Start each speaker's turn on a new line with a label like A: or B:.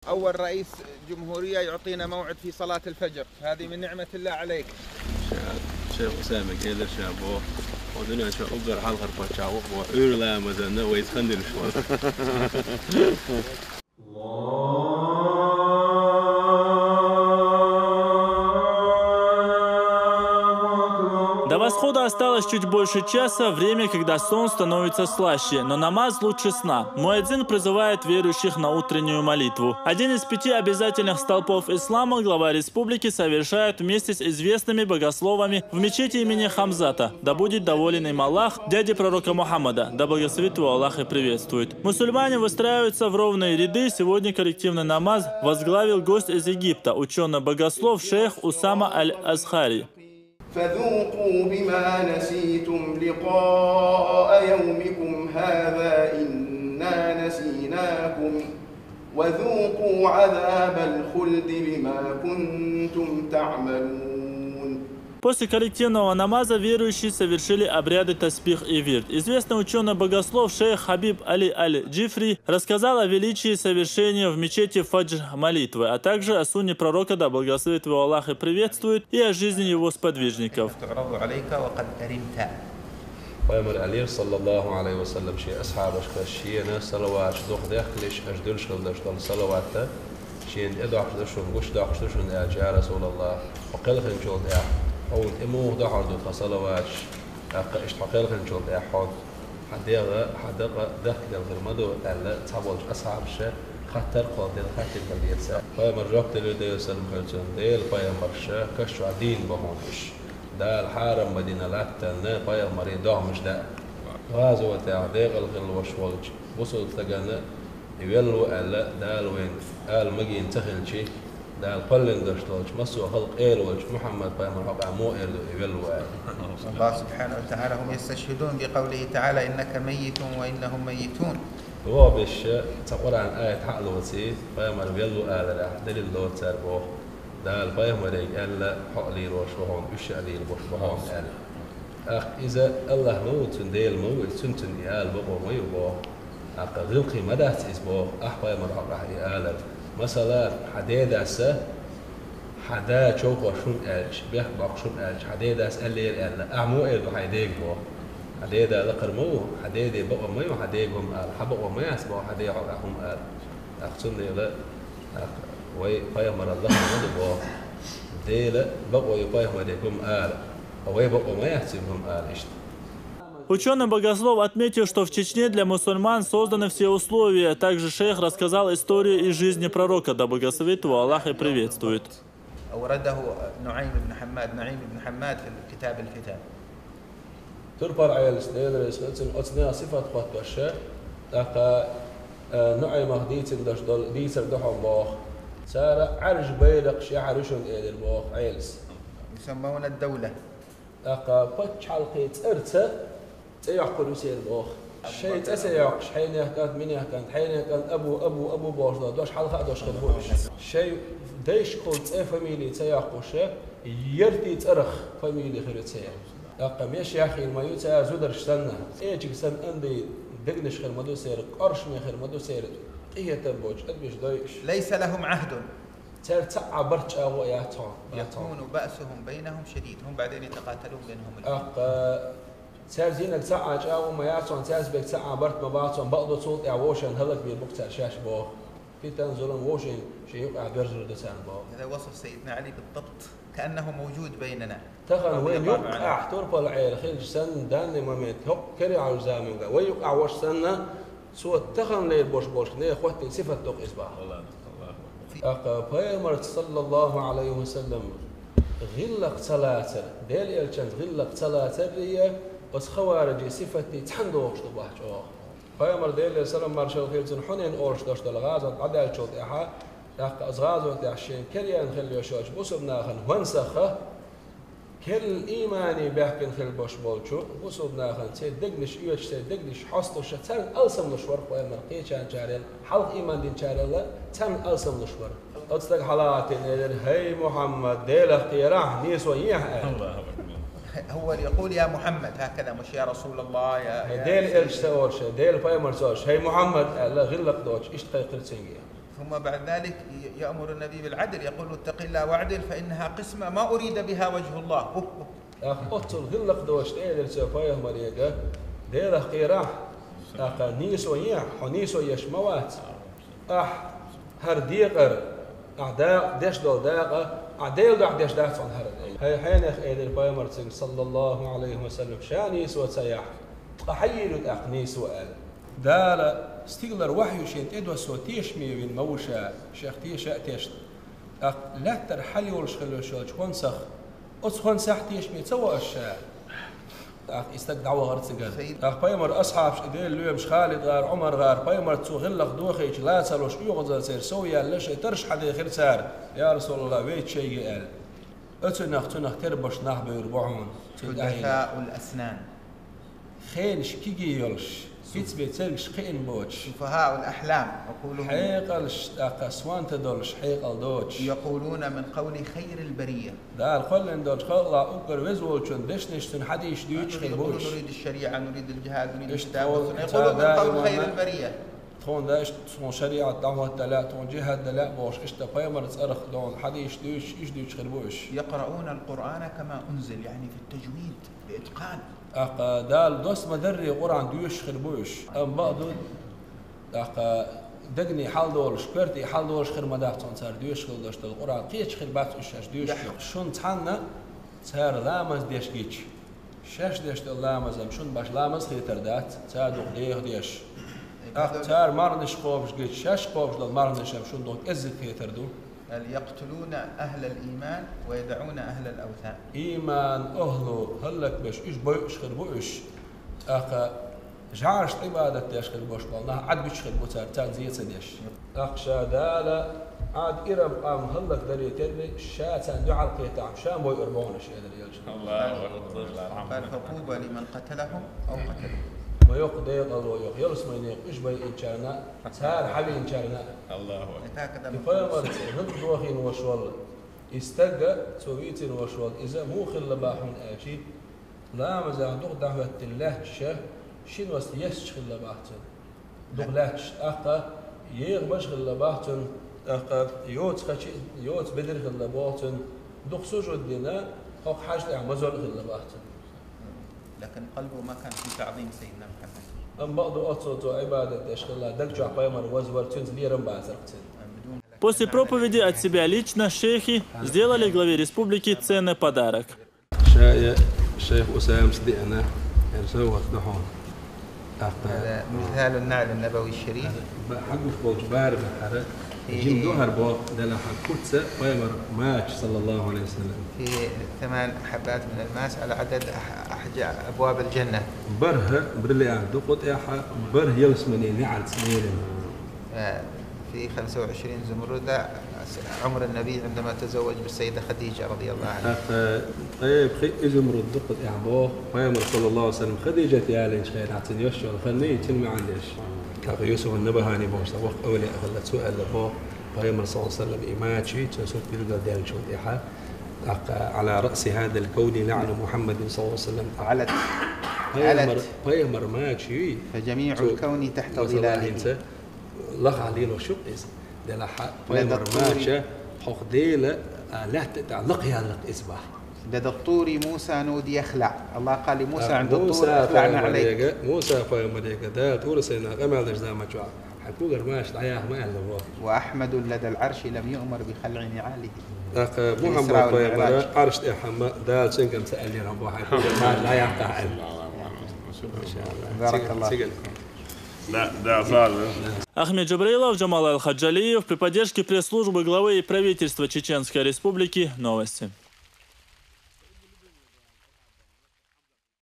A: أول رئيس جمهورية يعطينا موعد في صلاة الفجر، هذه من نعمة الله عليك.
B: شيخ أسامة قال شابه ودنا شو أقدر حال خرفة شاوق وعيرلا مثلا ويتخندل شوال.
C: До восхода осталось чуть больше часа, время, когда сон становится слаще, но намаз лучше сна. Муэдзин призывает верующих на утреннюю молитву. Один из 5 обязательных столпов ислама глава республики совершает вместе с известными богословами в мечети имени Хамзата. Да будет доволен им Аллах, дяди пророка Мухаммада, да благословит его Аллах и приветствует. Мусульмане выстраиваются в ровные ряды. Сегодня коллективный намаз возглавил гость из Египта, ученый-богослов шейх Усама аль-Азхари.
D: فذوقوا بما نسيتم لقاء يومكم هذا إنا نسيناكم وذوقوا عذاب الخلد بما كنتم تعملون.
C: После коллективного намаза верующие совершили обряды таспих и вирд. Известный ученый-богослов шейх Хабиб Али аль-Джифри рассказал о величии совершения в мечети фаджр молитвы, а также о сунне пророка, да благословит его Аллах и приветствует, и о жизни его сподвижников.
B: ويمر عليه صلى الله عليه وسلم شيء أصحابش كشينا صلوات دوخ داخلش أجدلش خلدشتون صلواته شين إدعش دشون وش دعش دشون يا رسول الله وقل خنجول يا أو إمو دحر دوت صلوات اشتقل خنجول يا حد حدقة دخل الغرمدو ألا تابلش أصحابش خطر قادر خطر باليسا فيمر جبت له سلم خلتون ديل فيمر شا كشوا دين بهونش دا الحارم مدينة لاتنا فيمر يدعمش دا غازو تعديق الغل وشولج وصل تجانا يولو ألا دا الوين آل مجين تخل شيء دا القلن دشتوج مسوا خلق إيروج محمد فيمر حق عمو إيرو يولو
A: الله سبحانه وتعالى هم يستشهدون بقوله تعالى إنك ميت وإنهم ميتون.
B: هو بش تقول عن آية حق لوتي فيمر يولو آل راح دليل لو تربوه دا الفيمر يلا حق لي روش وهون إيش عليه البوش وهون آل أخ إذا الله موت ديل موت سنتن يال بقو ما يبوه أقدرقي مدى تسبوه أحوى مرحب راح يقالب مثلا حديداس حدا شوك وشون ألش بيحبق شون ألش حديداس اللي يلا أعمو إلو حديق بوه حديدا لقر مو حديدي بقى ميو حديقهم قال حبقوا ما يسبوه حديق حقهم قال أقصن لا وي فيمر الله مدبوه ديلا بقوا يبايهم مديقهم قال وي بقوا ما يحسبهم قال إشت.
C: Ученый-богослов отметил, что в Чечне для мусульман созданы все условия. Также шейх рассказал историю из жизни пророка, да благословит его Аллах и приветствует.
A: أورده نعيم بن حماد في كتاب الفتن.
B: تربر على السنين أصنع صفة قطبشة لقى نعيم هديت دشدل ديسر دحوم باخ سار عرج بيلق شعرشون إلى الباخ عيلس.
A: يسمون الدولة.
B: لقى فتش حلقيت أرث سيعقل سير باخ. شيء تسيعقش حين كانت من كانت حين كان أبو باش دوش حلقة دوش خدوش. شيء ديش قلت فاميلي سيعقش يرتي ترخ فاميلي خير سير. لقى مش يا أخي ما يوتا زودر سنة. إيش سن عندي دقنش خير مدو سير قرش من خير مدو سير. إيه تبوج أدبش دايش.
A: ليس لهم عهد.
B: ترتع برج أو ياتون.
A: يكون بأسهم بينهم شديد. هم بعدين يتقاتلون بينهم.
B: لقى سير زينك ساعة أو ما ياتون سير بيك ساعة برت ما باتون بقدر صوت يعوشن هلك بالمقطع شاش بوه. في تنزلون ووشن شيء يقع برجر دسان بوه.
A: هذا وصف سيدنا علي بالضبط كأنه موجود بيننا.
B: تخن وين يقع تربى العيل خير سن دان مميت هو كري على زامن ويقع وش سنة سوى تخن ليل بوش نه خوتي صفة توق إصبع. أقا بيمر صلى الله عليه وسلم غلق ثلاثة ديل يلشن غلق ثلاثة ريا بس خوارجي صفتي تحندوش تباح جوه. بيمر ديل سلام مرشل خير سن حنين أورش داشت الغازات عدل شوت إحا أقا أزغازات عشان كريان خلي يشوش بوسبنا خن ونسخه كل إيماني بحكي خل باش بالشو وصلنا خن سيد دقنش يوش سيد دقنش حصلش تم ألسم لشور قوي مرقي كان جارين حلق إيمان دين جارين لا تم ألسم لشور أصدق حالات إن هي محمد ديل اختياره نيس وياه
A: هو يقول يا محمد هكذا مش يا رسول الله يا
B: ديل إيش سوالش ديل فايمر سوالش هي محمد لا غلق دوش إيش تقيل سنجي
A: ثم بعد ذلك يأمر النبي بالعدل، يقول اتق الله واعدل فإنها قسمة ما أريد بها وجه الله.
B: أتصل غلق دوش تيل سوفايه مريقة ديره قيراح نيسو يح ونيسو يشموات هرديقر أعداء ديش دول داقة عديل دع ديش داعت عن هرد هاي حينخ إيد البايمرتين صلى الله عليه وسلم شانيس وتسيح قحيل تأقنيس وقال دار ستيغلر وحي شين إدوى سوتيش ميوين موشا شيخ تيشا تيش لا ترحلي والشخلو شوش خونسخ خونسخ تيش مي تسوى الشا استقدعوا غرتسنجل بايمر أصحاب شديل ليوم خالد غار عمر غار بايمر تغلق دوخيش لا تسالوش يغزل سير سويا ليش ترش حد خير سار يا رسول الله ويت شيء قال أتنخ تربش نحب يربعون
A: حدثاء الأسنان
B: خينش كيجي يلش فيتس بيتسلش خين بوتش
A: سفهاء الأحلام عقولهم
B: حيقلش أقسوان تدولش حيقل دوتش
A: يقولون من قول خير البرية
B: دال خلن دوتش خلا أقر وزولشون دشنشتن حديش ديوتش خيبوش
A: نريد الشريعة نريد الجهاد نريد الكتاب يقولون من قول خير البرية
B: تون داش تون شريعة دعوة دلاء تون جهاد دلاء بوش إشتا بايمر تصرخ دون حديش ديوش إيش ديوش خيبوش
A: يقرؤون القرآن كما أنزل يعني في التجويد بإتقان
B: دال دوس مدري قرآن ديوش خربوش أم بعضو دقني حال دولش كرتي حال دولش خير مدافعون صار ديوش خلدش القرآن قيش خير بات إيش ديوش شون تحنا صار لامز ديش قيش شاش ديش لامز أم شون باش لامز خيتر دات صادق ديش صار مرنش قوبش قيش شاش قوبش للمرنش أم شون دوك إزت خيتر دو
A: يقتلون أهل الإيمان ويدعون أهل الأوثان.
B: إيمان أهله هلك بش إيش بيش خير بيش جعرش عبادة ديش خير بيش بالله عد بيش خير بيش تان زيت سديش. شادالة عاد إرم قام هلك دري تربي شاتان دعاء القيتام شام بوي أربعون شيء دري يلش.
A: الله أكبر. قال فطوبى لمن قتلهم أو قتلهم.
B: ويقضي الله يلس ما ينيق إيش بي إنشارنا صار حبي إنشارنا.
A: الله أكبر.
B: يقيمر هند دوخين وشوال استجا سويتين وشوال إذا مو خل باحون آشي لا مزاع دوغ دعوة الله شه شين وست يسش خل باحتن دوغلاتش أقا يغمش خل باحتن أقا يوت خشي يوت بدر خل باحتن دوغ سجود دينا أو حاجة عمزول خل باحتن.
A: لكن قلبه ما كان في تعظيم سيدنا محمد.
B: أم بعض أصوات عبادة أشكال دقجع قيمر وزور تنزليرم بعزرقتن.
C: После проповеди от себя лично шейхи сделали главе республики ценный подарок.
B: شيخ أسامة صديقنا يرسوه دحون.
A: هذا مثال النعل النبوي الشريف.
B: حقه فوق بارب الحرق. جيم دوهر بو دلها كتسة قيمر ماش صلى الله عليه وسلم.
A: في 8 حبات من الماس على عدد أبواب الجنة.
B: بره برلي عنده قط إيحة بره يلسمني نعل سنين.
A: في 25 زمردة عمر النبي عندما تزوج بالسيدة خديجة رضي الله عنها.
B: طيب زمرد دقت إعباه قيمر صلى الله عليه وسلم خديجة يالين خير عتن يشعر خلني تنمي عندش. كاق يوسف النبهاني بوش وقت أولي أخلت سؤال لباه قيمر صلى الله عليه وسلم إيماتشي تسوق بلقى ديال شو إيحة على رأس هذا الكون لعن محمد صلى الله عليه وسلم قيمر ماتشي
A: فجميع الكون تحت ظلاله.
B: لغ عليه شو إيش دلا حق قيمر ماتشة حق ديلا لا تتعلق يعلق إصباح.
A: لدى الطور موسى نودي يخلع. الله قال لموسى عند الطور اخلعنا عليك.
B: موسى قيمر ده طول سنة قمع الجزاء ما جوا. حكوا قرماش ضياه ما عنده.
A: وأحمد لدى العرش لم يؤمر بخلع نعاله.
B: محمد قيمر عرش إحمد دال سنكم سألني ربه حكوا قرماش لا يقطع.
A: بارك الله.
C: Ахмед Джабраилов, Джамал Аль-Хаджалиев при поддержке пресс-службы главы и правительства Чеченской Республики. Новости.